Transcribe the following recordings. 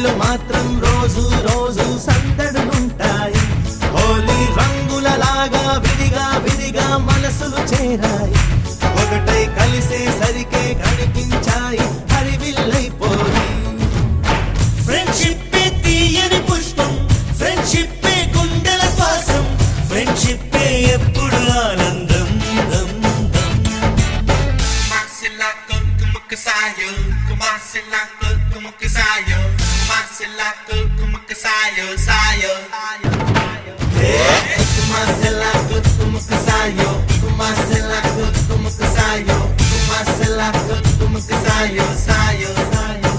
చెలిమిలో మాత్రం రోజు రోజు సందడులుంటాయి. హోలీ రంగులలాగా విడిగా విడిగా మనసులు చేరాయి. ఒకటై కలిసేసరికే కనిపించాయి హరివిల్లైపోయి. ఫ్రెండ్షిప్ తీయని పుష్పం, ఫ్రెండ్షిప్ గుండెల శ్వాసం, ఫ్రెండ్షిప్ ఎప్పుడు ఆనందం. Sayo, kumasilako, kumakasayo, kumasilako, kumakasayo, sayo. Hey, kumasilako, kumakasayo, kumasilako, kumakasayo, kumasilako, kumakasayo, sayo, sayo.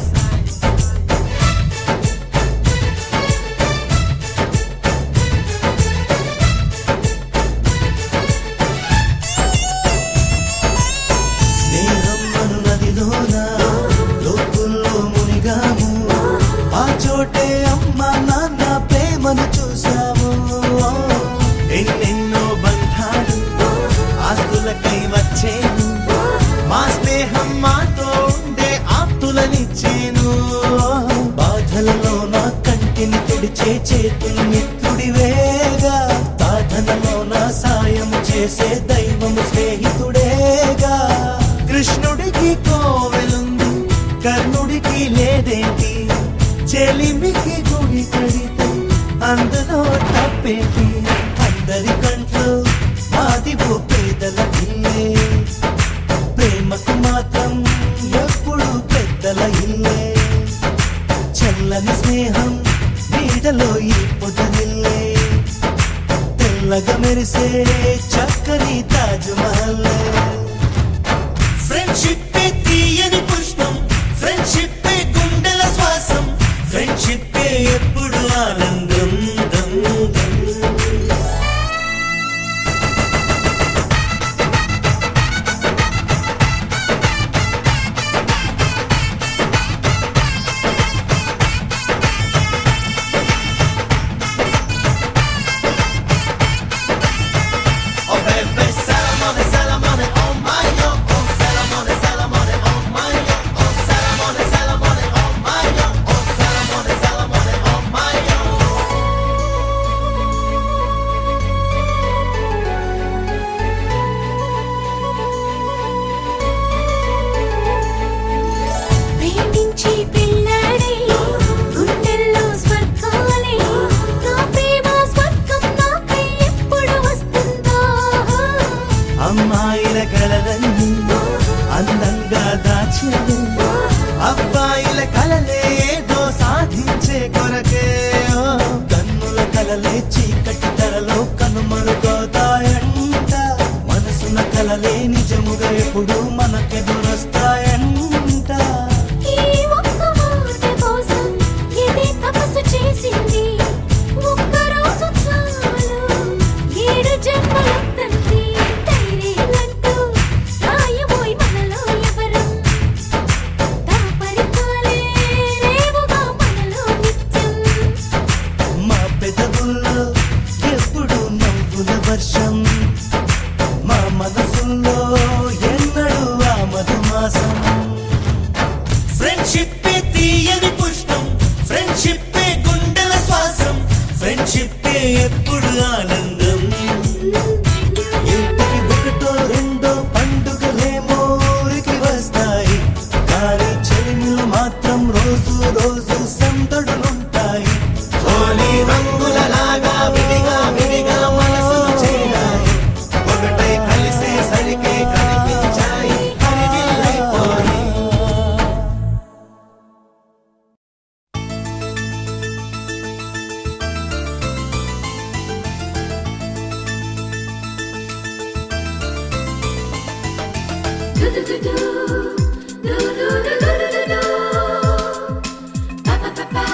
అమ్మ నాన్న ప్రేమను చూసాము. ఎన్నెన్నో బంధాలు ఆస్తులకై వచ్చేను. మా స్నేహం మాతో ఉండే ఆప్తులనిచ్చేను. బాధలలో నా కంటిని తుడిచే చేతులు మిత్రుడివేగా. సాధనలో నా సాయం చేసే దైవము స్నేహితుడేగా. కృష్ణుడికి కోవెలుంది, కర్ణుడికి లేదేంటి? చెలిమికి గుడి కడితే అందులో తప్పేటి? అందరి కంట్లో మాదివో పేదల ఇల్లే, ప్రేమకు మాత్రం ఎప్పుడు పెద్దల ఇల్లే. చల్లని స్నేహం నీడలో ఈ పొదరిల్లే, తెల్లగా మెరిసే చక్కని తాజ్మహల్. ఫ్రెండ్షిప్ తీయని పుష్పం, ఫ్రెండ్షిప్ గుండెల శ్వాసం, ఫ్రెండ్షిప్ ఎప్పుడు ఆనందం. అమ్మాయిల కలలన్నీ అందంగా దాచేది, అబ్బాయిల కలలే ఏదో సాధించే కొరకే. కన్నుల కలలే చీకటి ధరలో కనుమరుగవుతాయంట. మనసున కలలే నిజముగా ఎప్పుడు మనకెదురొస్తాయంట. ఎప్పుడు నవ్వుల వర్షం, మా మనసుల్లో ఎన్నడూ ఆ మధుమాసం. ఫ్రెండ్షిప్ తీయని పుష్పం, ఫ్రెండ్షిప్ గుండెల శ్వాసం, ఫ్రెండ్షిప్ ఎప్పుడు ఆనందం. ఇంటికి ఒకటో రెండో పండుగలేమో ఊరికి వస్తాయి, కానీ చెలిమిలో మాత్రం రోజు రోజు సందడులుంటాయి. హోలీ రంగులలాగా విడిగా విడిగా మనసులు చేరాయి. ఒకటై కలిసేసరికే కనిపించాయి హరివిల్లైపోయి. Do do do do do do do do do do do. Pa pa pa pa.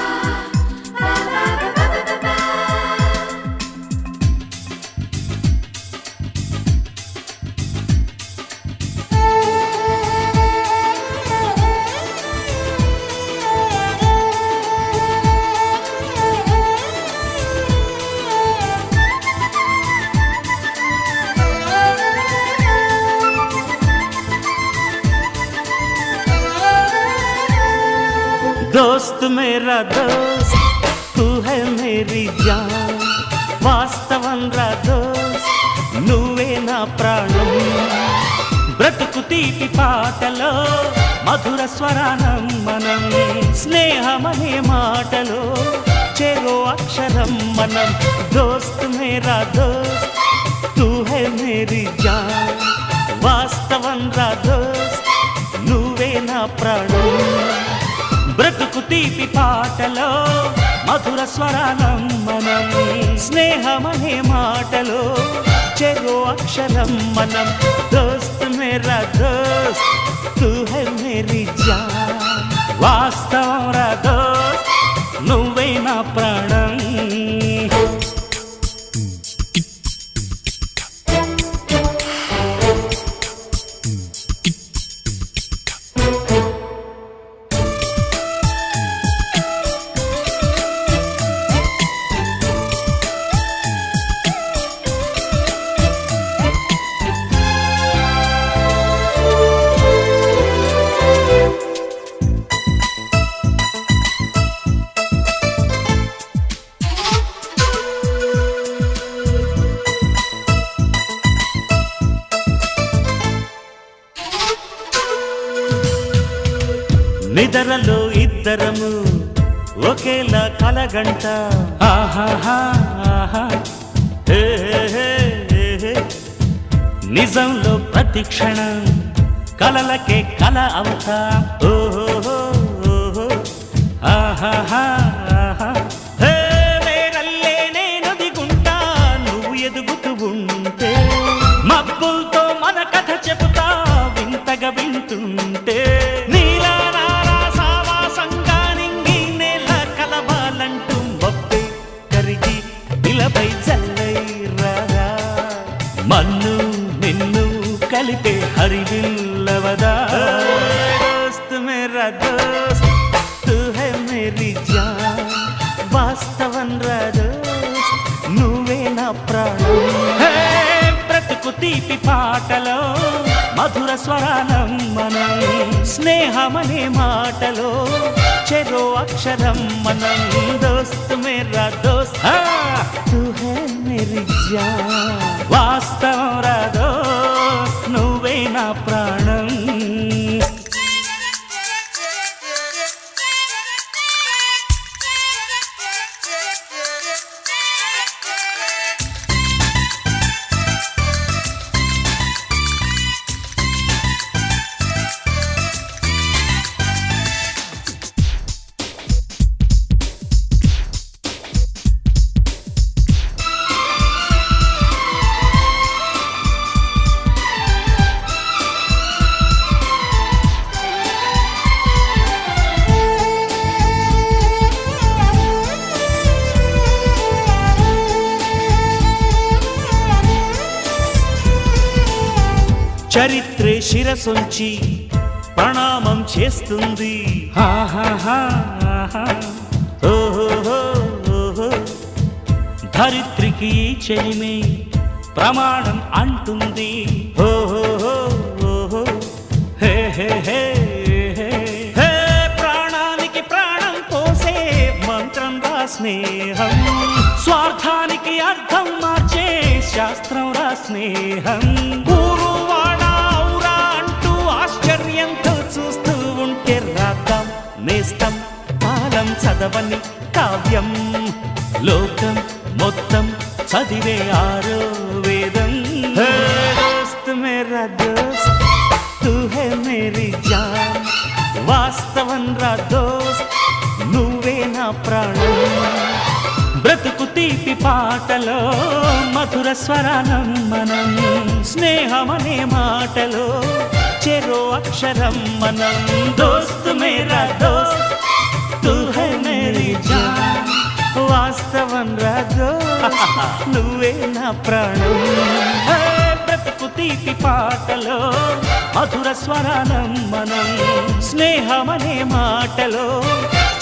दोस्त मेरा दोस्त तू है मेरी जान వాస్తవం రా దోస్త్ నువ్వే నా ప్రాణం బ్రతుకు తీపి పాటలో మధుర స్వరానం మనం స్నేహమనే మాటలో చెరో అక్షరం మనం దోస్త్ మేరా దోస్త్ తూ హై మేరీ జాన్ వాస్తవం రా దోస్త్ నువ్వే నా ప్రాణం బ్రతుకు తీపి పాటలో మధుర స్వరానం మనం స్నేహమనే మాటలో చెరో అక్షరం మనం దోస్త్ మేరా దోస్త్ తూ హై మేరీ జాన్ వాస్తవం రా దోస్త్ నువ్వే నా ప్రాణం నిద్రలో ఇద్దరము ఒకేలా కలగంట ఆహాహా హే హే హే నిజంలో ప్రతి క్షణం కలలకే కల అవుతా ఓహో ఆహాహా హే నేనల్లే నేను దిగుంటా నువ్వు ఎదుగుతూ ఉంటే మబ్బులతో మన కథ చెబుతా వింతగా వింటుంటే మన్ను నిన్ను కలిపే హరివిల్లవదా దోస్త్ మేరా దోస్త్ తూ హై మేరీ జాన్ వాస్తవం రా దోస్త్ నువ్వే నా ప్రాణం బ్రతుకు తీపి పాటలో మధుర స్వరానం మనం స్నేహమనే మాటలో చెరో అక్షరం మనం దోస్త్ మేరా దోస్త్ తూ హై మేరీ జాన్ వాస్తవం రా దోస్త్ నువ్వే నా ప్రాణం చరిత్రే శిరసొంచి ప్రణామం చేస్తుంది ఓహో ధరిత్రికి చెలిమే ప్రమాణం అంటుంది ఓహో హే హే హే హే ప్రాణానికి ప్రాణం పోసే మంత్రం రా స్నేహం స్వార్థానికి అర్థం మార్చే శాస్త్రం రా స్నేహం ఆశ్చర్యంతో చూస్తూ ఉంటే రాద్దాం నేస్తం కాలం చదవని కావ్యం లోకం మొత్తం చదివే ఆరో వేదం దోస్త్ మేరా దోస్త్ తూ హై మేరీ జాన్ వాస్తవం రా దోస్త్ నువ్వే నా ప్రాణం బ్రతుకు తీపి పాటలో మధుర స్వరానం మనం స్నేహమనే మాటలో చెరో అక్షరం మనం దోస్త్ మేరా దోస్త్ తూ హై మేరీ జాన్ వాస్తవం రా దోస్త్ నువ్వే నా ప్రాణం బ్రతుకు తీపి పాటలో మధుర స్వరానం మనం స్నేహమనే మాటలో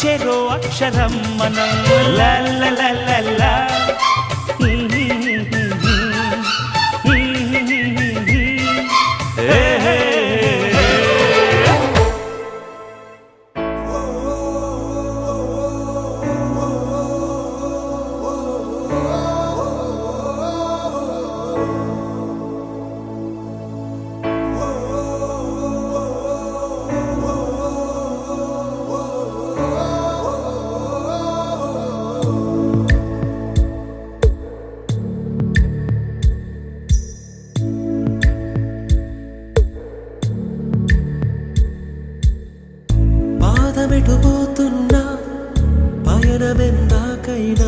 చెరో అక్షరం మనం లా లా లా లా లా పదమెటుపోతున్నా పయనమెందాకైనా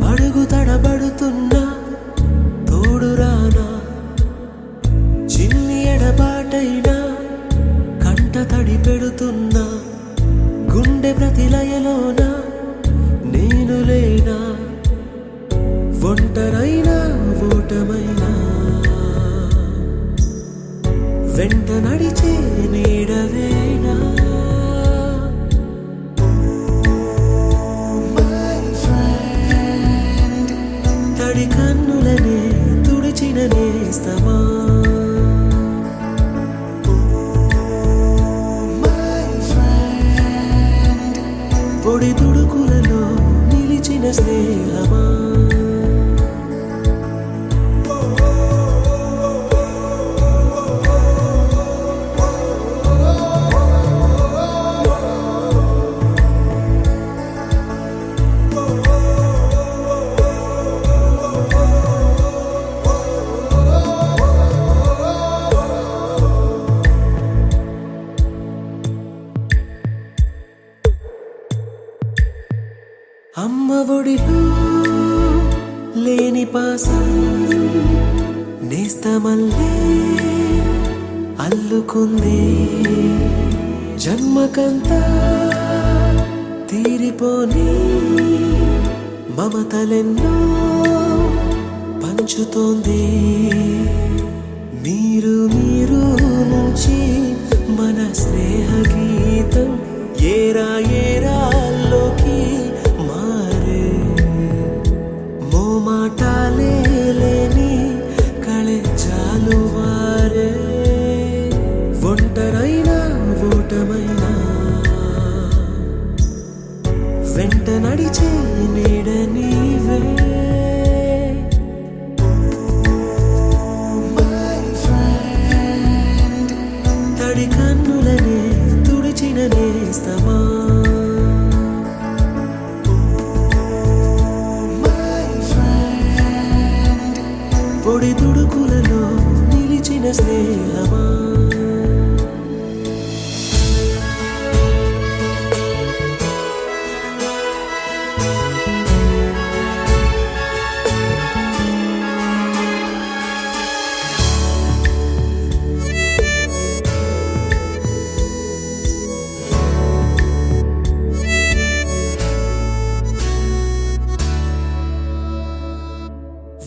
అడుగు తడబడుతున్నా తోడురానా చిన్ని ఎడబాటైనా కంట తడి పెడుతున్నా గుండె ప్రతిలయలోన నేను లేనా ఒంటరైనా ఓటమైనా వెంట నడిచే నీడవేనా తడి కన్నులనే తుడిచిన నేస్తమా పొడి తుడుకులలో నిలిచిన స్నేహమా అమ్మ ఒడిలో లేని పాసం నేస్తమల్లే అల్లుకుంది జన్మకంతా తీరిపోని మమతలెన్నో పంచుతోంది మీరు నుంచి మన స్నేహ గీతం ఏరా ఏరాల్లోకి మాటాలే లేని కళే చాలు వారే ఒంటరైనా ఓటమైనా వెంట నడిచే నీడ నీవే తడి కన్నులనే తుడిచిన నేస్తమా పొడి తుడుకులలో నిలిచిన స్నేహమా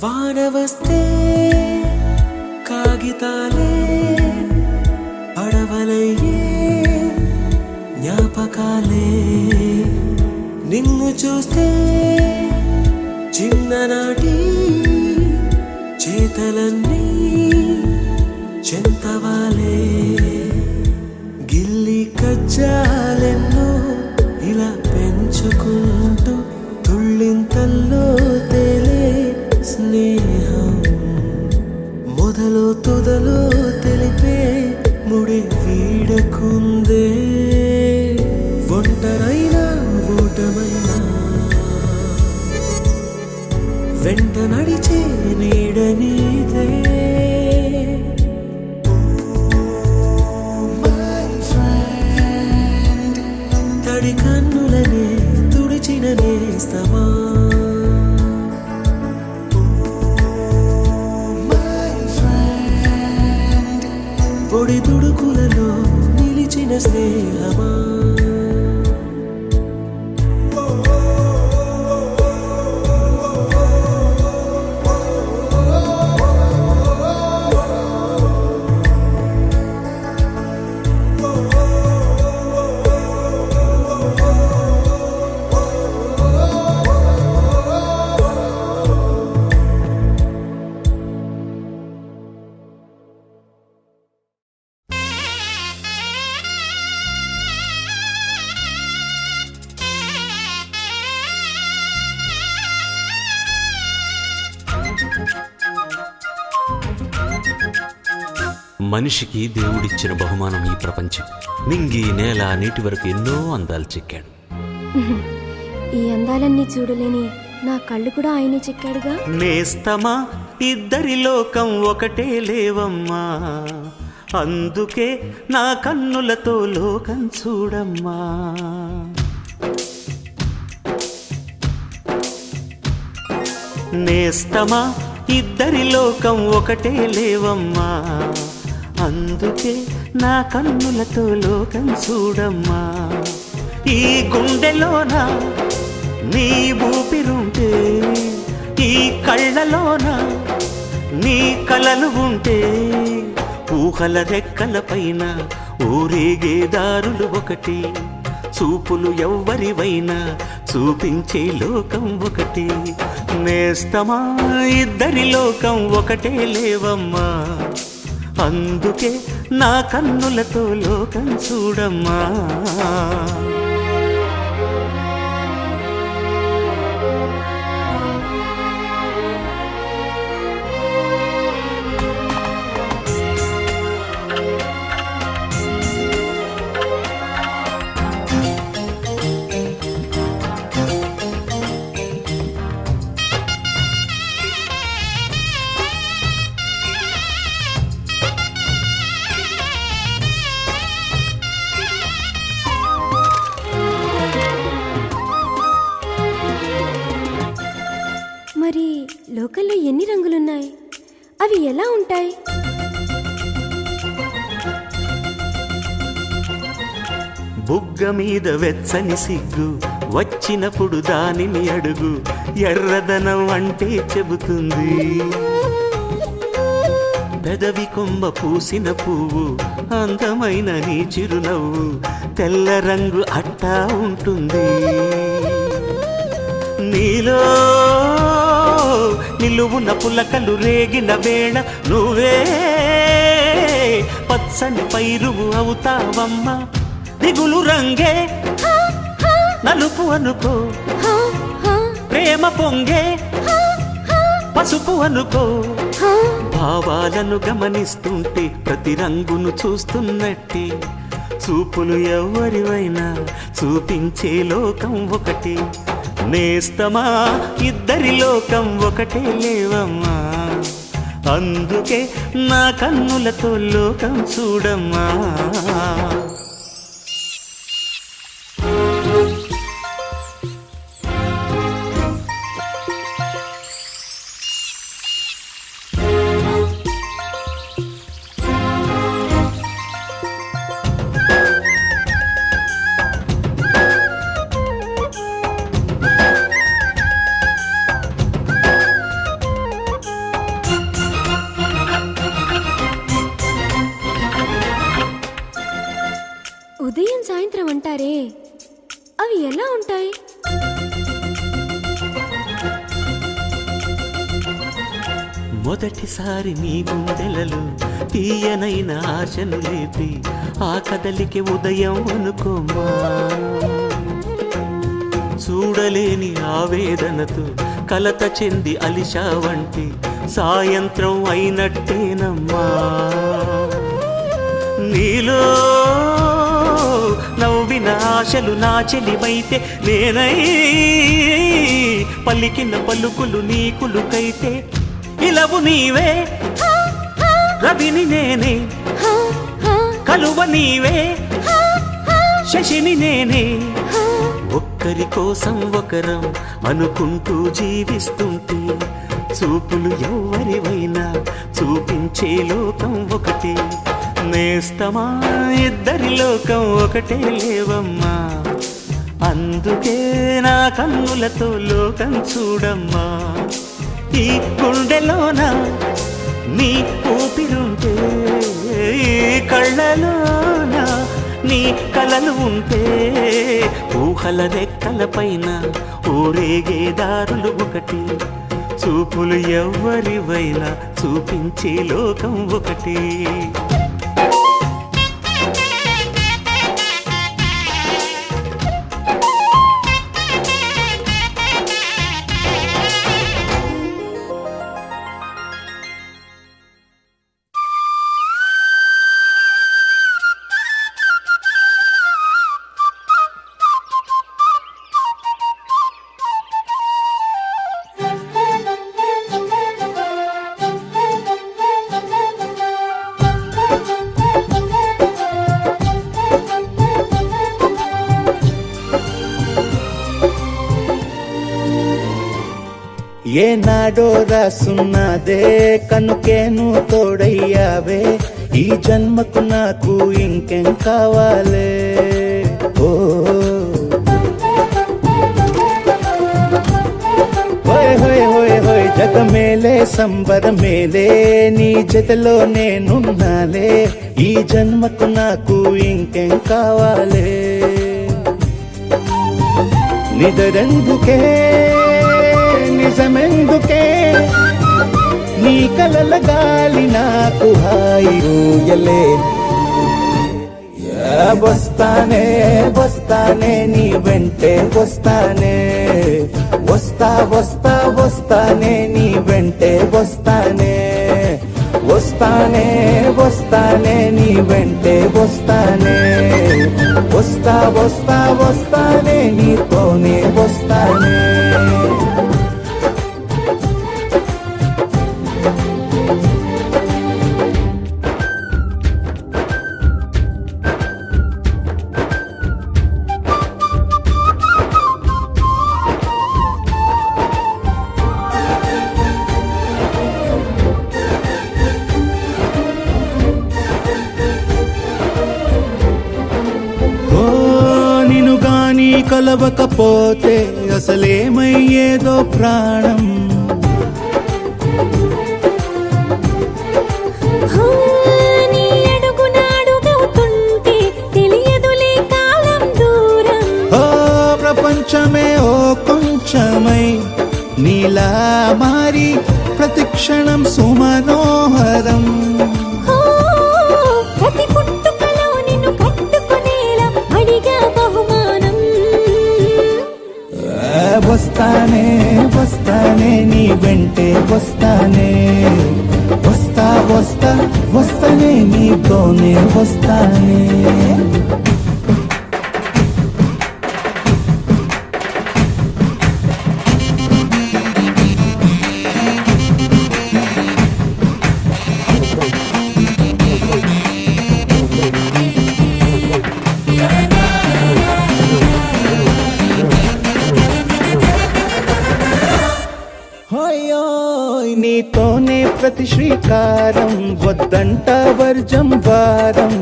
వాన వస్తే కాగితాలే పడవలయ్యే జ్ఞాపకాలే నిన్ను చూస్తే చిన్ననాటి చేతలన్నీ చెంతవాలే గిల్లి కజ్జాలెన్నో ఇలా పెంచుకుంటూ తుళ్ళింతల్లో తేలే స్నేహం మొదలు తుదలు తెలిపే ముడి వీడకుందే ఒంటరైనా ఓటమైనా వెంట నడిచే నీడ నీదే తడి కన్నులనే తుడిచిన నేస్తమా పొడి తుడుకులలో నిలిచిన స్నేహమా మనిషికి దేవుడిచ్చిన బహుమానం ఈ ప్రపంచం. నింగి నేల నీటి వరకు ఎన్నో అందాలు చిక్కాడు. ఈ అందాలన్నీ చూడలేని నా కళ్ళు కూడా ఆయన చిక్కాడుగా. నేస్తమా ఇద్దరి లోకం ఒకటే లేవమ్మా, అందుకే నా కన్నులతో లోకం చూడమ్మా. నేస్తమా ఇద్దరి లోకం ఒకటే లేవమ్మా. అందుకే నా కన్నులతో లోకం చూడమ్మా. ఈ గుండెలోన నీ ఊపిరుంటే, ఈ కళ్ళలోన నీ కలలు ఉంటే, ఊహల రెక్కల పైన ఊరేగే దారులు ఒకటి, చూపులు ఎవ్వరివైనా చూపించే లోకం ఒకటి. నేస్తమా ఇద్దరి లోకం ఒకటే లేవమ్మా. అందుకే నా కన్నులతో లోకం చూడమ్మా. మరి లోకంలో ఎన్ని రంగులున్నాయి? అవి ఎలా ఉంటాయి? బుగ్గ మీద వెచ్చని సిగ్గు వచ్చినప్పుడు దానిని అడుగు, ఎర్రదనం అంటే చెబుతుంది. పెదవి కొమ్మ పూసిన పువ్వు అందమైన నీ చిరునవ్వు, తెల్ల రంగు అట్టా ఉంటుంది. నీలో నిలువున పులకలు రేగిన వేళ నువ్వే పచ్చని పైరువు అవుతావమ్మా. దిగులు రంగే నలుపు అనుకో, ప్రేమ పొంగే పసుపు అనుకో. భావాలను గమనిస్తుంటే ప్రతి రంగును చూస్తున్నట్టే, చూపులు ఎవరివైనా చూపించే లోకం ఒకటి. నేస్తమా ఇద్దరి లోకం ఒకటే లేవమ్మా. అందుకే నా కన్నులతో లోకం చూడమ్మా. ఉదయం సాయంత్రం అంటారే, అవి ఎలా ఉంటాయి? మొదటిసారి నీ గుండెలలో తీయనైన ఆశను లేపి, ఆ కదలికి ఉదయం అనుకోమా. చూడలేని ఆవేదనతో కలత చెంది అలిశావంటి సాయంత్రం అయినట్టేనమ్మా. నీలో నవ్విన ఆశలు నా చెలివైతే, నేనై పలికిన పలుకులు నీకులుకైతే, ఇలవు నీవే రవిని నేనే, కలువ నీవే శశిని నేనే. ఒక్కరి కోసం ఒకరం అనుకుంటూ జీవిస్తుంటే, చూపులు ఎవరివైనా చూపించే లోకం ఒకటి. నేస్తమా ఇద్దరి లోకం ఒకటే లేవమ్మా. అందుకే నా కన్నులతో లోకం చూడమ్మా. ఈ గుండెలోన నీ ఊపిరుంటే, ఈ కళ్ళలోన నీ కలలు ఉంటే, ఊహల రెక్కల పైన ఊరేగే దారులు ఒకటి, చూపులు ఎవరివైనా చూపించే లోకం ఒకటి. ఏనాడో రాసున్నదే కనుకేను తోడయ్యావే ఈ జన్మకు నాకు ఇంకేం కావాలే ఓ హోయ్ హోయ్ హోయ్ హోయ్ జగ మేలే సంబర మేలే నీ జతలో నేనున్నాలే ఈ జన్మకు నాకు ఇంకేం కావాలే నిదరెందుకే నిజమెందుకే నీ కలల గాలి నాకు హాయి ఊయలే వస్తానే వస్తానే నీ వెంటే వస్తానే వస్తా వస్తా వస్తానే నీ వెంటే వస్తానే వస్తానే వస్తానే నీ వెంటే వస్తానే వస్తా వస్తా వస్తానే నీతోనే వస్తానే కలవకపోతే అసలేమయ్యేదో ప్రాణం నీ అడుగునాడుగవుతుంటే తెలియదులే కాలం దూరం ఓ ప్రపంచమే ఓ కొంచెమై నీలా మారి ప్రతిక్షణం సుమనోహరం ప్రతి పుట్టుకలో నిన్ను కట్టుకునేలా అడిగా బహుమానం వస్తానే వస్తానే నీ వెంటే వస్తానే వస్తా వస్తా వస్తానే నీతోనే వస్తానే నీతోనే ప్రతి శ్రీకారం వద్దంట వర్జం వారం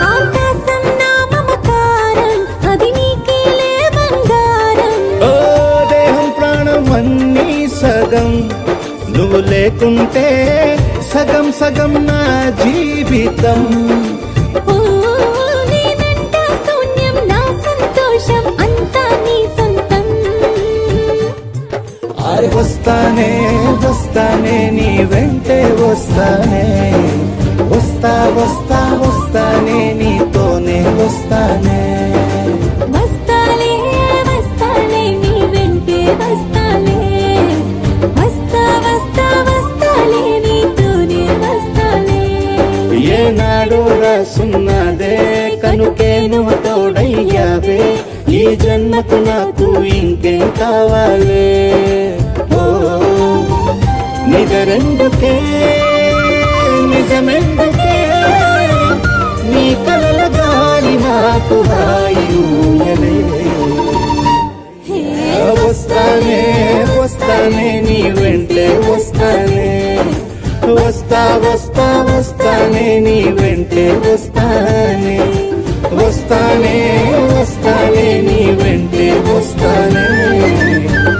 ఆకాశం నా మమకారం అది నీకేలే బంగారం ఓ దేహం ప్రాణం అన్నీ సగం నువ్వు లేకుంటే సగం సగం నా జీవితం వస్తానే వస్తానే నీ వెంటే వస్తానే వస్తా వస్తా వస్తానే నీతోనే వస్తానే వస్తాలే వస్తాలే నీ వెంటే వస్తాలే వస్తా వస్తా వస్తాలే నీతోనే వస్తాలే ఏనాడు రాసున్నదే కనుకే నువ్వు తోడయ్యావే ఈ జన్మకు నాకు ఇంకేం కావాలే నిజరెందుకే నిజమెందుకే నీ కలల గాలి నాకు హాయిలే వస్తానే వస్తానే నీ వెంటే వస్తానే వస్తా వస్తా వస్తానే నీ వెంటే వస్తానే వస్తానే వస్తానే నీ వెంటే వస్తానే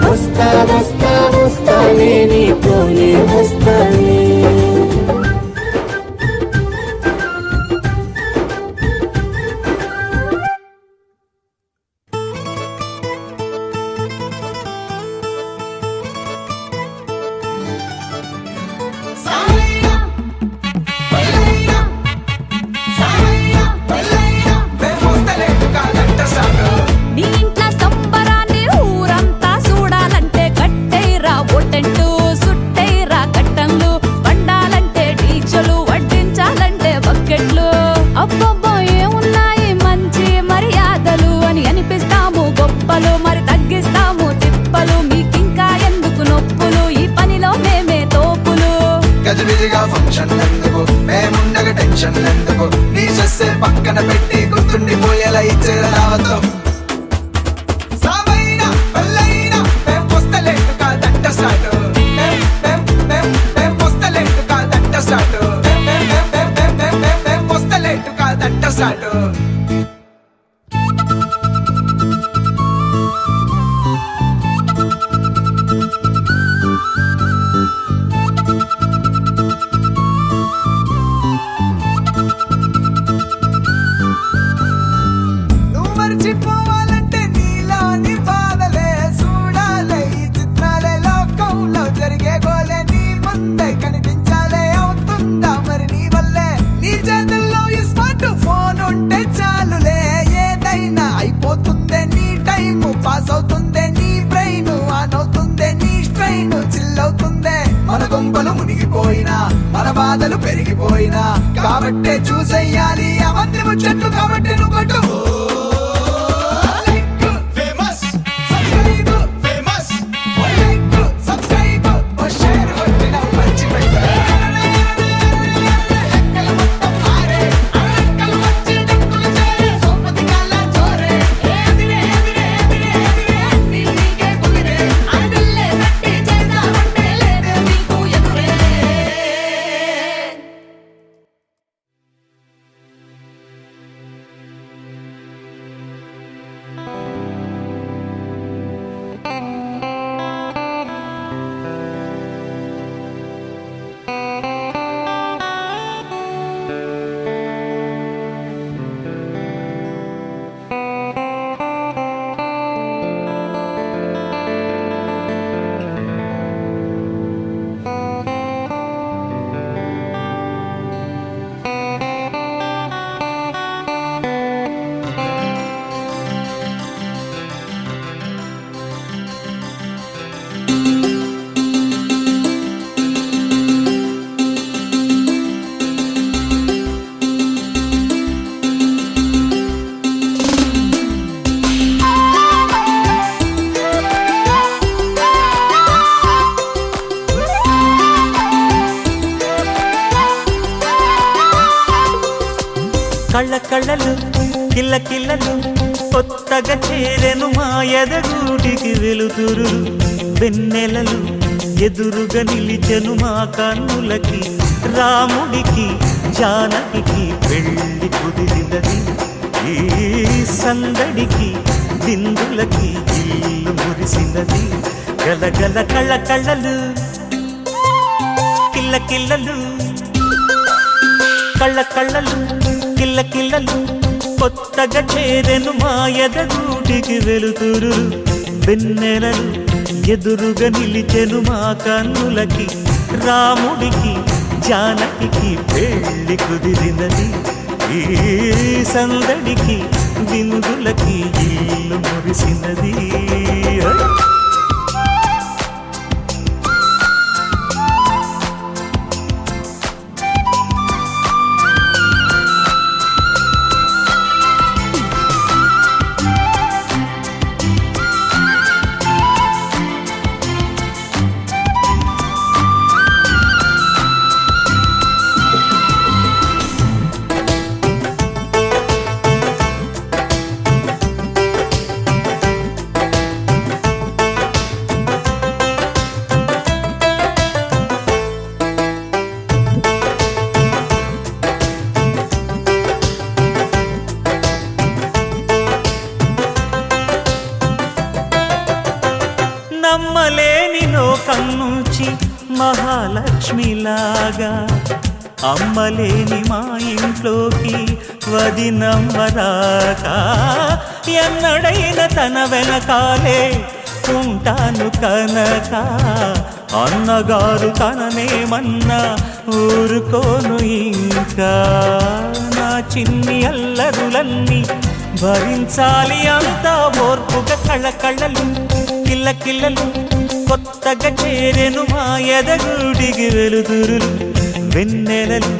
వస్తా వస్తా వస్తానే నీతోనే వస్తానే Me gusta el స్టార్ట్. నువ్వు మర్చిపోవాలంటే నీలోని బాధలే చూడాలి. ఈ చిత్రాలే లోకంలో జరిగే గోలే నీ ముందే కనిపించాలే. అవుతుందా మరి నీ వల్లే? నీ చేతుల్లో ఈ స్మార్ట్ ఫోన్ ఉంటే చాలులే. ఏదైనా అయిపోతుందే, నీ టైం పాస్ అవుతుందే, నీ బ్రెయిన్ ఆన్ అవుతుందే, నీ స్ట్రెయిన్ చిల్ అవుతుందే. మన గుంపలు మునిగిపోయినా, మన బాధలు పెరిగిపోయినా, కాబట్టే చూసేయాలి అవన్నీ ముచ్చట్లు. కాబట్టి నువ్వు కొట్టు. కళ్ళ కళ్ళలు కిల్ల కిల్లలు కొత్తగా చేరెను మా ఎదగూటికి వెలుతురు. వెన్నెలలు ఎదురుగా నిలిచెను మా కన్నులకి. రాముడికి జానకి పెళ్ళి కుదిరినది. ఈ సందడికి బిందులకి ఇల్లు మురిసినది. గలగల కళ్ళ కళ్ళలు కిల్ల కిల్లలు, కళ్ళ కళ్ళలు కిల్ల కిల్లలు కొత్తగా చేరెను మా ఎదగూటికి వెలుతురు. వెన్నెలలు ఎదురుగా నిలిచెను మా కన్నులకి. రాముడికి జానకి పెళ్ళి కుదిరినది. ఈ సందడికి విందులకి ఇల్లు మురిసినది. నమ్మలేని లోకం నుంచి మహాలక్ష్మిలాగా అమ్మలేని మా ఇంట్లోకి వదినమ్మరాక. ఎన్నడైన తన వెనకాలే ఉంటాను కనుక అన్నగారు తననేమన్నా ఊరుకోను ఇంకా. నా చిన్ని అల్లరులన్నీ భరించాలి అంతా ఓర్పుగా. కళ్ళ కళ్ళలు కిల్ల కిల్లలు కొత్తగా చేరెను మా ఎదగూడికి వెలుతురులు. వెన్నెలలు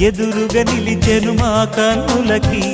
ఎదురుగా నిలిచెను మా కన్నులకి.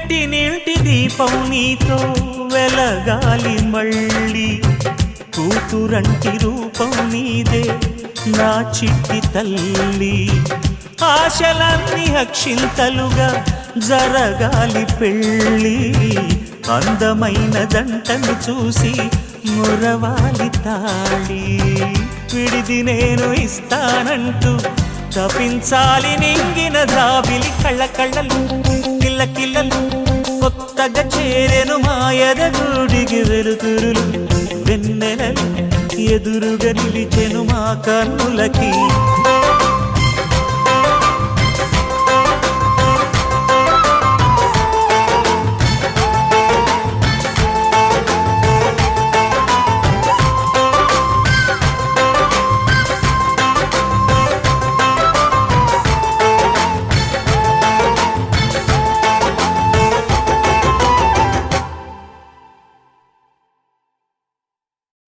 మెట్టినింటి దీపం నీతో వెలగాలి మళ్ళీ కూతురంటి రూపం నీదే నా చిట్టి తల్లి ఆశలన్నీ అక్షింతలుగా జరగాలి పెళ్ళి అందమైన దంటను చూసి మురవాలి తాళి విడిది నేను ఇస్తానంటూ తపించాలి నింగిన జాబిలి కళ్ళ కళ్ళలు కిల్ల కిల్లలు కొత్తగా చేరెను మాయద గుడికి వెలుతురులు వెన్నెలలు ఎదురుగా నిలిచెను మా కన్నులకి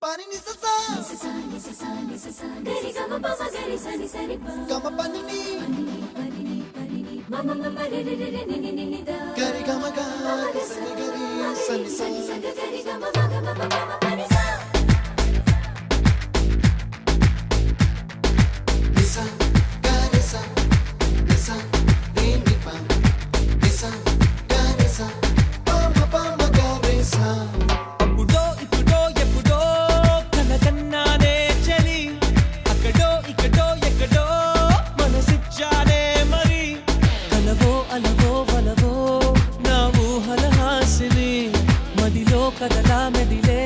పని నిససా గమ పని ని గరి గమ గ సని గరి సని నిసా గరి సా నిసా రే ని పా నిసా గరి సా పమ పమ గరి సా అప్పుడో ఇప్పుడో ఎప్పుడో కనకన్నానే చలి అక్కడో ఇక్కడో ఎక్కడో మనసిచ్చానే మరి కలవో అలవో వలవో నా ఊహల హాసిని మదిలో కదలా మెదిలే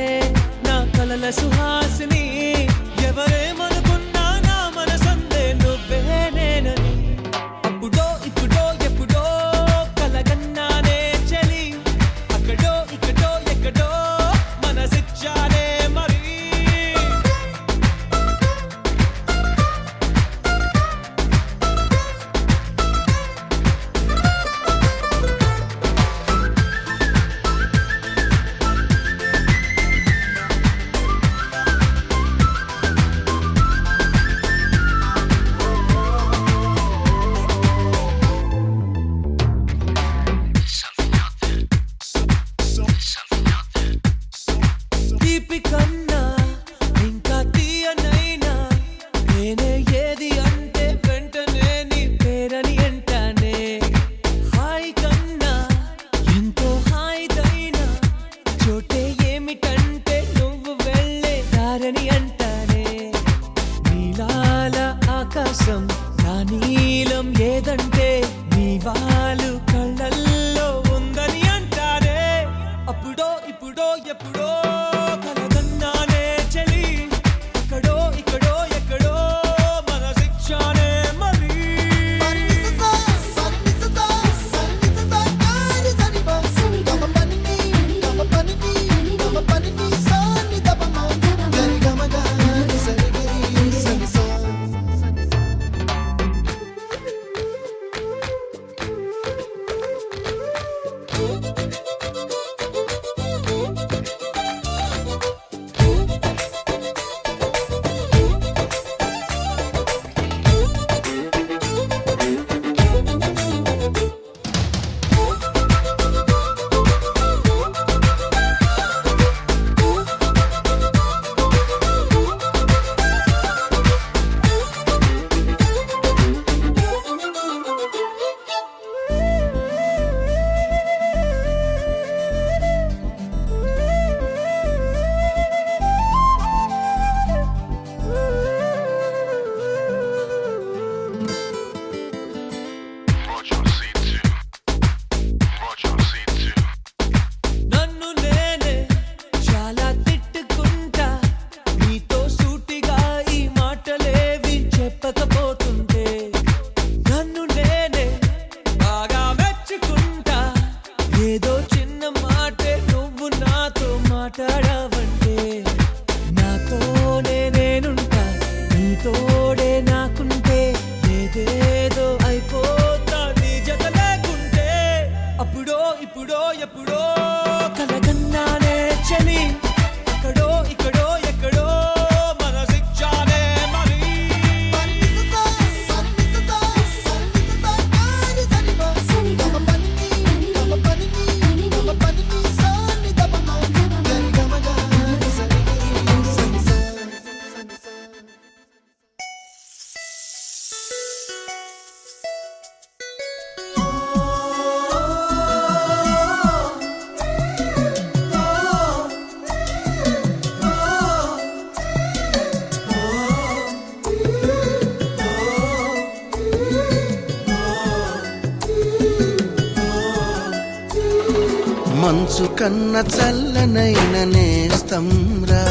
మంచు కన్న చల్లనైన నేస్తంరా,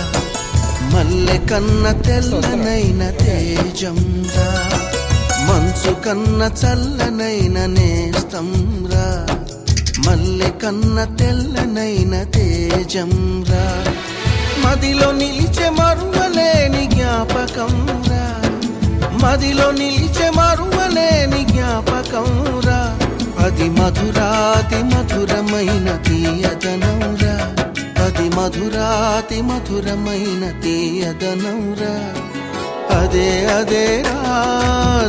మల్లె కన్న తెల్లనైన తేజంరా. మంచు కన్న చల్లనైన నేస్తంరా, మల్లె కన్న తెల్లనైన తేజంరా. మదిలో నిలిచే మరువలేని జ్ఞాపకంరా, మదిలో నిలిచే మరువలేని జ్ఞాపకంరా. అది మధురాతి మధురమైన తీయదనంరా, అది మధురాతి మధురమైన తీయదనంరా. అదే అదేరా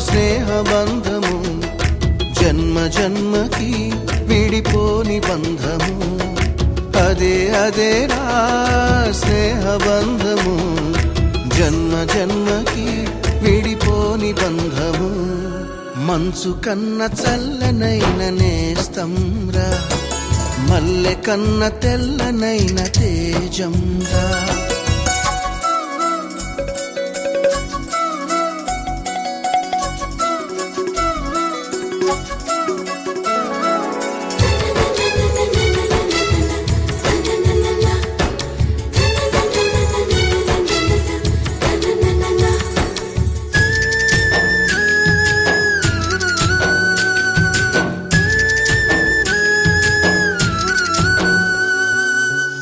స్నేహబంధము, జన్మ జన్మకి విడిపోని బంధము. అదే అదేరా స్నేహబంధము, జన్మ జన్మకి విడిపోని బంధము. మంచు కన్న చల్లనైన నేస్తంరా, మల్లె కన్న తెల్లనైన తేజంరా.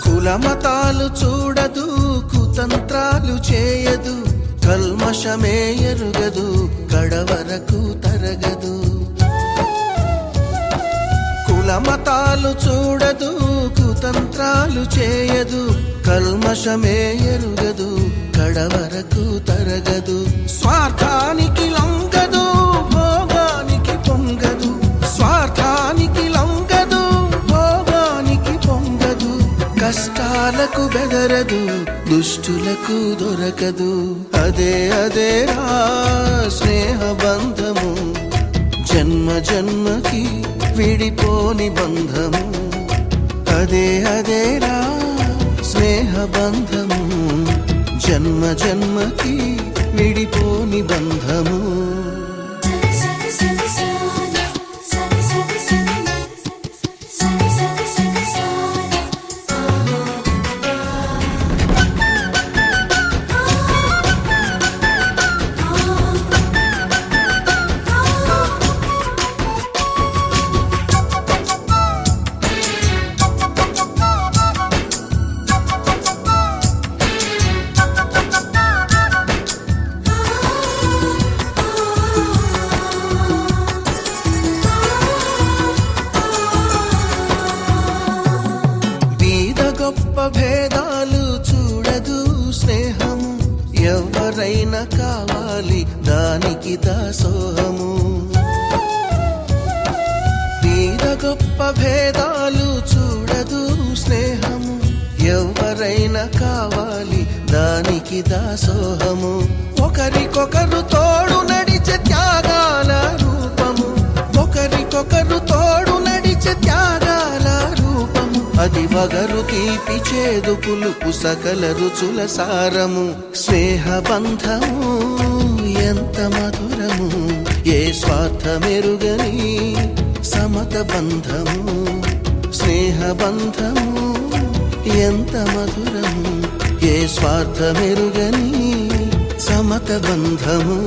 కులమతాలు చూడదు, కుతంత్రాలు చేయదు, కల్మషమే ఎరుగదు, కడవరకు తరగదు. కులమతాలు చూడదు, కుతంత్రాలు చేయదు, కల్మషమే ఎరుగదు, కడవరకు తరగదు. స్వార్థానికి లొంగదు, భోగానికి పొంగదు, స్వార్థానికి లొంగదు, భోగానికి పొంగదు. కష్టాలకు బెదరదు, దుష్టులకు దొరకదు. అదే అదేరా స్నేహబంధము, జన్మ జన్మకి విడిపోని బంధము. అదే అదేరా స్నేహబంధము, జన్మ జన్మకి విడిపోని బంధము. భేదాలు చూడదు స్నేహము, ఎవరైనా కావాలి దానికి దాసోహము. బీద గొప్ప భేదాలు చూడదు స్నేహము, ఎవరైనా కావాలి దానికి దాసోహము. ఒకరికొకరు తోడు నడిచే త్యాగాల రూపము, ఒకరికొకరు తోడు నడిచే త్యాగాల రూపము. అది వగరు తీపి చేదు పులుపు సకల రుచుల సారము. స్నేహబంధము ఎంత మధురము, ఏ స్వార్థమెరుగని సమత బంధము. స్నేహబంధము ఎంత మధురము, ఏ స్వార్థమెరుగని సమత బంధము.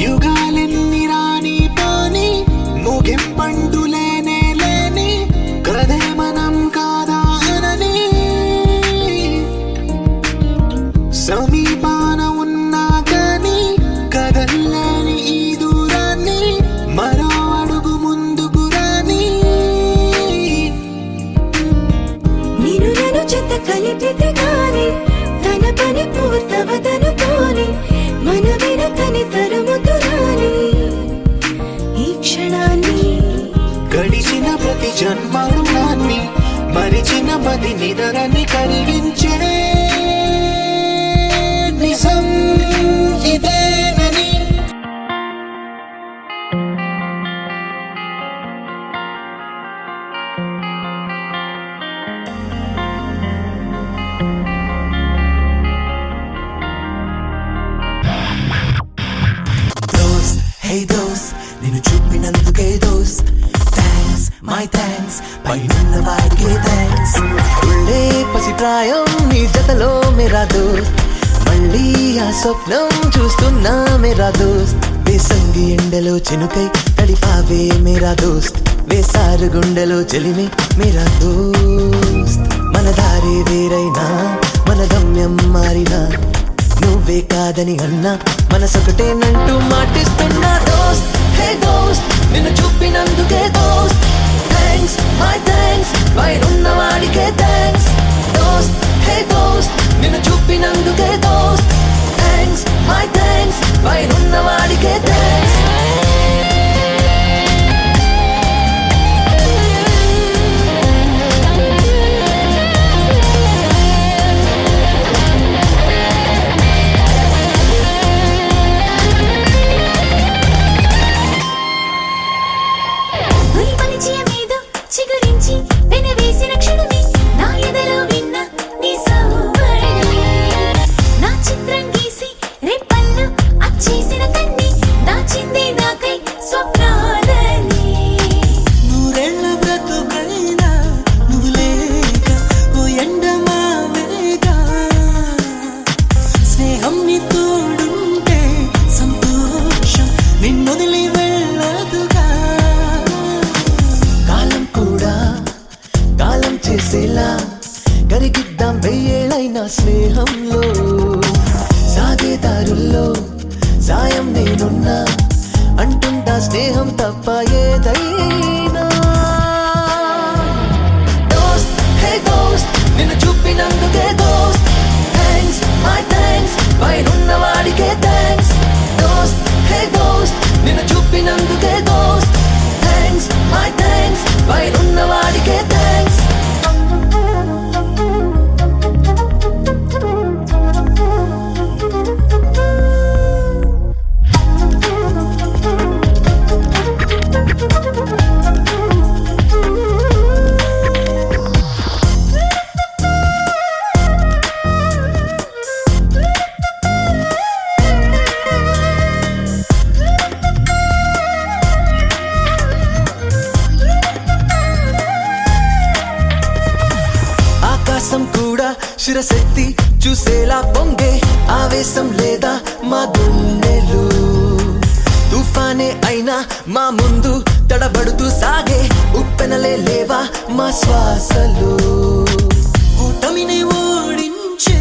యుగాలెన్ని రాని పాని ముగింపండులేనే లేని కదే మనం కాదా అనని, సమీపాన ఉన్నా కానీ కదల్లేని ఈ దూరాన్ని మరో అడుగు ముందుకు రాని. నేను నన్ను చెత్త కలిపితే గాని తన పని పూర్తవదనుకోని, మన వెనకని తరుముతురాని ఈ క్షణాన్ని. గడిచిన ప్రతి జన్మరుణాన్ని మరిచిన మది నిదరని కరిగించే నిజం ఇదేనని. పైన వాడికే థ్యాంక్స్. ఉళ్ళే పసిప్రాయం నీ జతలో మేరా దోస్త్, మళ్ళీ ఆ స్వప్నం చూస్తున్నా మేరా దోస్త్. వేసంగి ఎండలో చినుకై తడిపావే మేరా దోస్త్, వేసారు గుండెలో చెలిమి మేరా దోస్త్. మన దారి వేరైనా మన గమ్యం మారినా నువ్వే కాదని అన్నా మనసొకటేనంటూ మాటిస్తున్నా దోస్త్. హే దోస్త్ నిన్ను చూపినందుకే దోస్త్, థ్యాంక్స్ మై థ్యాంక్స్ పైనున్న వాడికే థ్యాంక్స్. దోస్త్ హే దోస్త్ నిన్ను చూపినందుకే దోస్త్, థ్యాంక్స్ మై థ్యాంక్స్ పైనున్న వాడికే థ్యాంక్స్. తొలి పరిచయం ఏదో చిగురించి వెనవేసిన క్షణమే నా ఎదలో విన్న నీ సౌవర్ణమే. నా చిత్రం గీసి రెప్పల్లో అచ్చేసిన కన్ని దాచిందే నాకై స్వప్నాలని. నూరేళ్ల బ్రతుకైనా నువ్వు లేక ఓ ఎండమావేగా, స్నేహం నీ తోడుంటే సంతోషం నిన్నొదిలి వెళ్ళదుగా. కాలం కూడా కాలం చేసేలా కరిగిద్దాం వెయ్యేళ్ళైనా స్నేహంలో. సాగే దారుల్లో సాయం నేనున్నా అంటుంటా స్నేహం తప్ప ఏదైనా. దోస్త్ హే దోస్త్ నిన్ను చూపినందుకే దోస్త్, థ్యాంక్స్ మై థ్యాంక్స్ పైనున్న వాడికే థ్యాంక్స్. దోస్త్ హే దోస్త్ నిన్ను చూపినందుకే దోస్త్, థ్యాంక్స్ మై థ్యాంక్స్ పైనున్న వాడికే థ్యాంక్స్. ఆకాశం కూడా శిరశక్తి చూసేలా పొంగే ఆవేశం లేదా మా గుండెలు. తుఫానే అయినా మా ముందు తడబడుతూ సాగే ఉప్పెనలే లేవా మా శ్వాసలు. ఓటమిని ఓడించే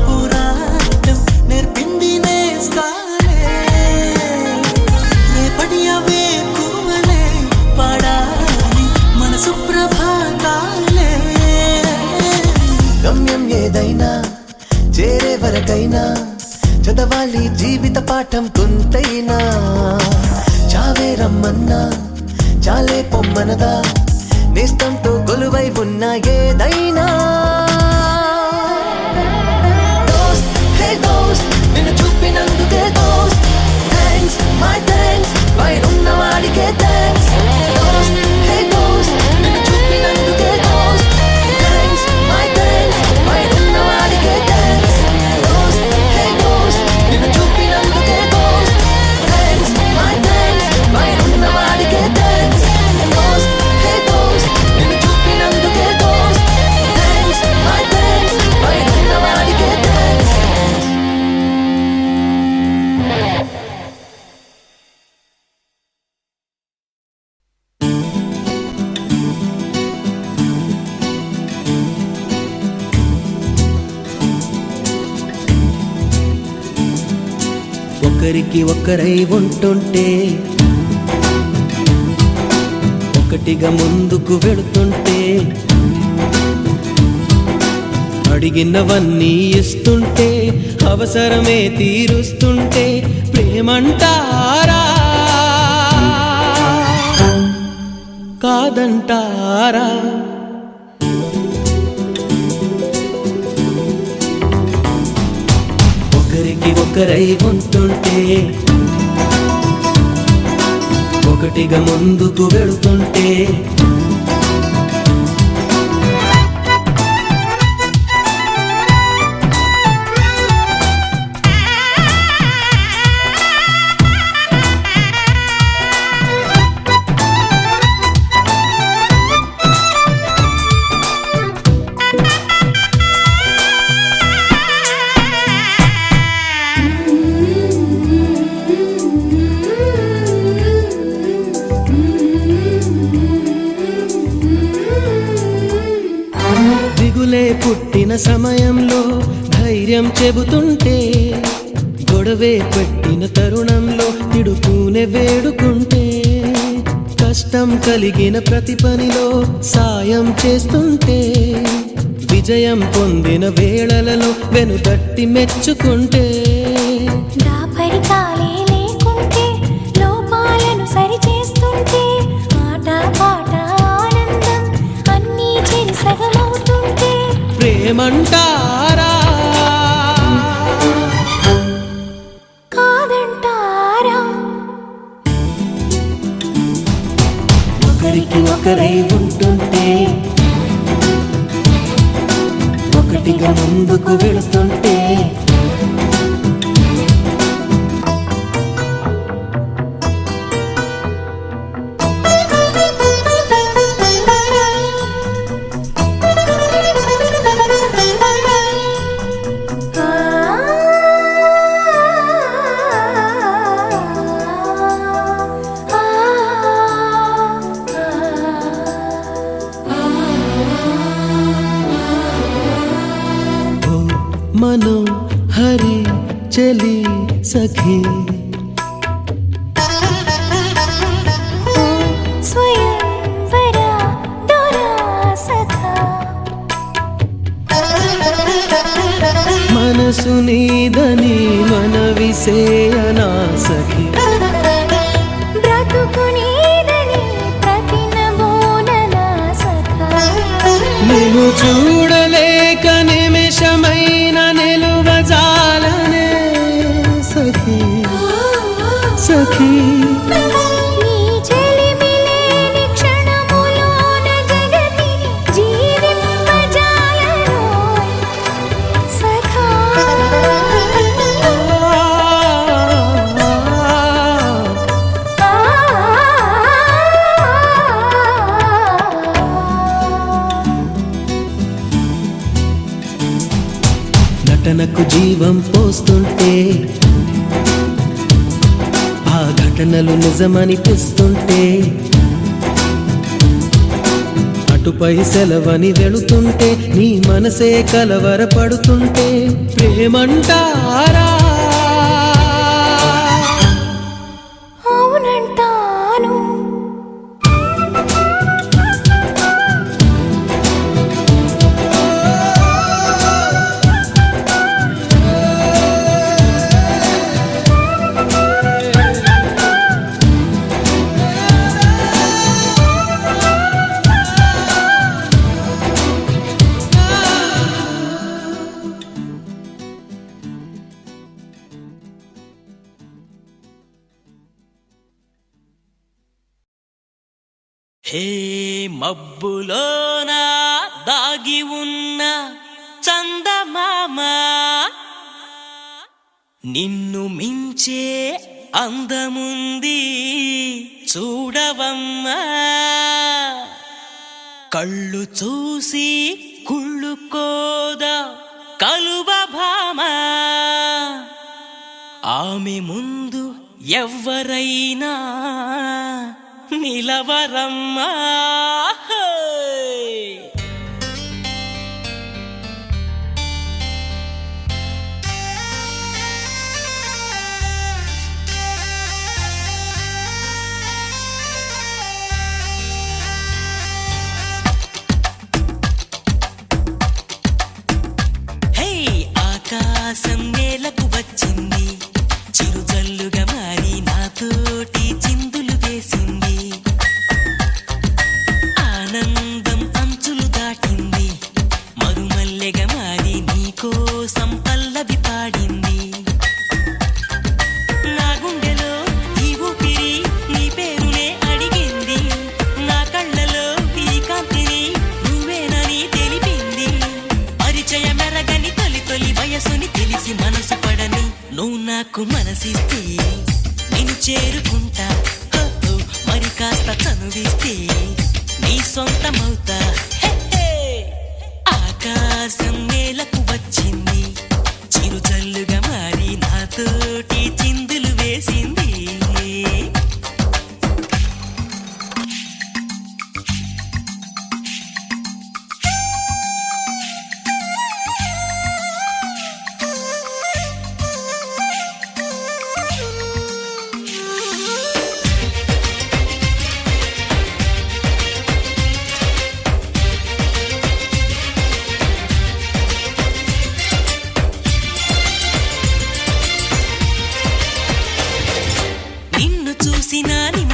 పోరాటం నేర్పింది నేస్తాలే, రేపటి అవే కువలే పాడాలి మన సుప్రభాతాలే. గమ్యం ఏదైనా చేరే వరకైనా చదవాలి జీవిత పాఠం కొంతైనా. చావే రమ్మన్నా చాలే పొమ్మనదా నేస్తంతో కొలువై ఉన్న ఏదైనా. దోస్త్ హే దోస్త్ నిన్ను చూపినందుకే దోస్త్, థ్యాంక్స్ మై థ్యాంక్స్ పైనున్న వాడికే థ్యాంక్స్. దోస్త్ హే దోస్త్ నిన్ను చూపినందుకే దోస్త్, థ్యాంక్స్ మై థ్యాంక్స్ పైనున్న వాడికే థ్యాంక్స్. దోస్త్ హే దోస్త్ నిన్ను చూపినందుకే దోస్త్, థ్యాంక్స్ మై థ్యాంక్స్ పైనున్న వాడికే థ్యాంక్స్. దోస్త్ హే దోస్త్ నిన్ను చూపినందుకే దోస్త్, థ్యాంక్స్ మై థ్యాంక్స్ పైనున్న వాడికే థ్యాంక్స్. ఒకరికి ఒకరై ఉంటుంటే ఒకటిగా ముందుకు వెళుతుంటే, అడిగినవన్నీ ఇస్తుంటే అవసరమే తీరుస్తుంటే ప్రేమంటారా కాదంటారా? ఒకరికి ఒకరై ఉంటుంటే ఒకటిగా ముందుకు వెళుతుంటే, దిగులే పుట్టిన సమయంలో ధైర్యం చెబుతుంటే, గొడవే పెట్టిన తరుణంలో తిడుతూనే వేడుకుంటే, కష్టం కలిగిన ప్రతి పనిలో సాయం చేస్తుంటే, విజయం పొందిన వేళలలో వెనుతట్టి మెచ్చుకుంటే, దాపరికాలే లేకుంటే లోపాలను సరిచేస్తుంటే, ఆట పాట ఆనందం అన్నీ చెరి సగమవుతుంటే, ప్రేమంటారా కాదంటారా? ఒకరికి ఒకరై ఉంటుంటే, ఒకటిగా ముందుకు వెళుతుంటే, ఓ మనో హరి చలి సఖీ, స్వయంవర దొరా సఖా, మనసు నీదని మనవిసేయనా సఖీ, బ్రతుకు నీదని ప్రతినబోననా సఖా, నిన్ను చూడలేక నిమిషమైన నిలువజాలనే సఖీ సఖీ. నీ చెలిమిలేని క్షణములోన జగతిని జీవింపజాలనోయ్ సఖా. నటనకు జీవం పోస్తుంటే, ఆ ఘటనలు నిజమనిపిస్తుంటే, అటుపై సెలవని వెళుతుంటే, నీ మనసే కలవరపడుతుంటే, ప్రేమంటారా అవునంటాను. హే మబ్బులోన దాగి ఉన్న చందమామ, నిన్ను మించే అందముంది చూడవమ్మా, కళ్ళు చూసి కుళ్ళుకోదా కలువ భామ, ఆమె ముందు ఎవ్వరైనా నిలవరమ్మా. హే ఆకాశం నేలకు వచ్చింది, చిరుజల్లుగా మారి నాతోటి చిందులు వేసింది,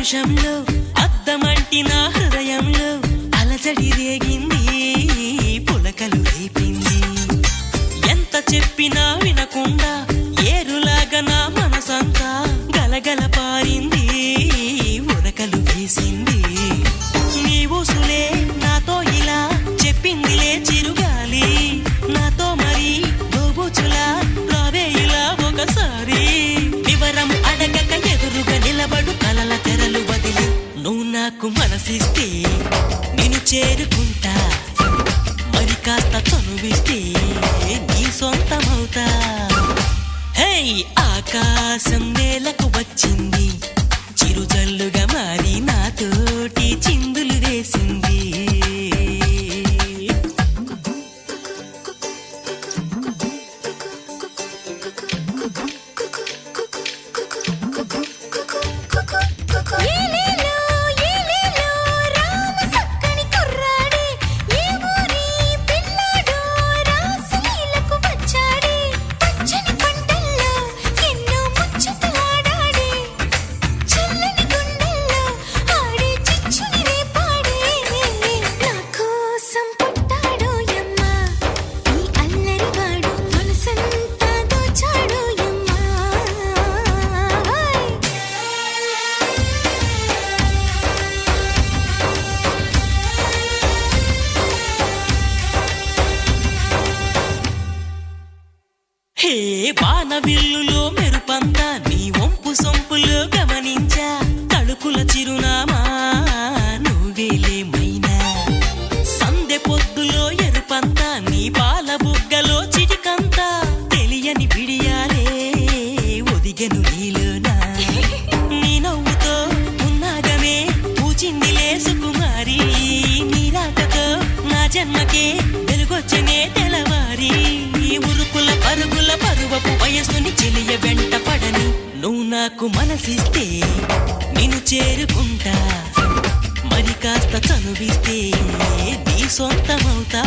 నిమిషంలో అద్దమంటి నా హృదయంలో అలజడి రేగింది, పులకలు రేపింది. ఎంత చెప్పినా వినకుండా ఏరులాగా నా మనసంతా గలగల పారింది, ఉరకలు వేసింది. నీ ఊసులే నాతో ఇలా చెప్పిందిలే చిరుగాలి, నాతో మరి దోబూచులా రావే ఇలా ఒకసారి. వివరం అడగక ఎదురుగా నిలబడు కలల తెరలు వదిలి నువ్వు నాకు మనసిస్తే నిన్ను చేరుకుంటా, మరి కాస్త చనువిస్తే నీ సొంతమవుతా. హే ఆకాశం నేలకు వచ్చింది, చిరుజల్లుగా మారి నాతోటి చిందులు వేసింది. ఏలేలో ఏలేలో రామ సక్కని కుర్రాడే, ఏ ఊరి పిల్లాడో రాసలీలకు వచ్చాడే. పచ్చని పంటల్లో ఎన్నో ముచ్చటలాడాడే, చల్లని గుండెల్లో ఆడే చిచ్చుని రేపాడే. నా కోసం పుట్టాడో యమ్మ ఈ అల్లరివాడు, మనసంతా దోచాడో యమ్మ. హే వానవిల్లులో మెరుపంతా నీ వంపు సొంపులో గమనించా, తడుకుల చిరునామా నువ్వేలే మైనా. సందె పొద్దులో ఎరుపంతా నీ పాల బుగ్గలో చిటికంతా, తెలియని బిడియాలే ఒదిగెను నీలోనా. నీ నవ్వుతో ఉన్నాగమే పూచిందిలే సుకుమారి, నీ రాకతో నా జన్మకే వెలుగొచ్చనే తెలవారి. ఉరుకుల పరుగుల పరువపు వయస్సుని చెలియ వెంట పడని నువ్వు నాకు మనసిస్తే నిన్ను చేరుకుంటా, మరి కాస్త చనువిస్తే నీ సొంతమవుతా.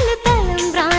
పగలు తలంబ్రా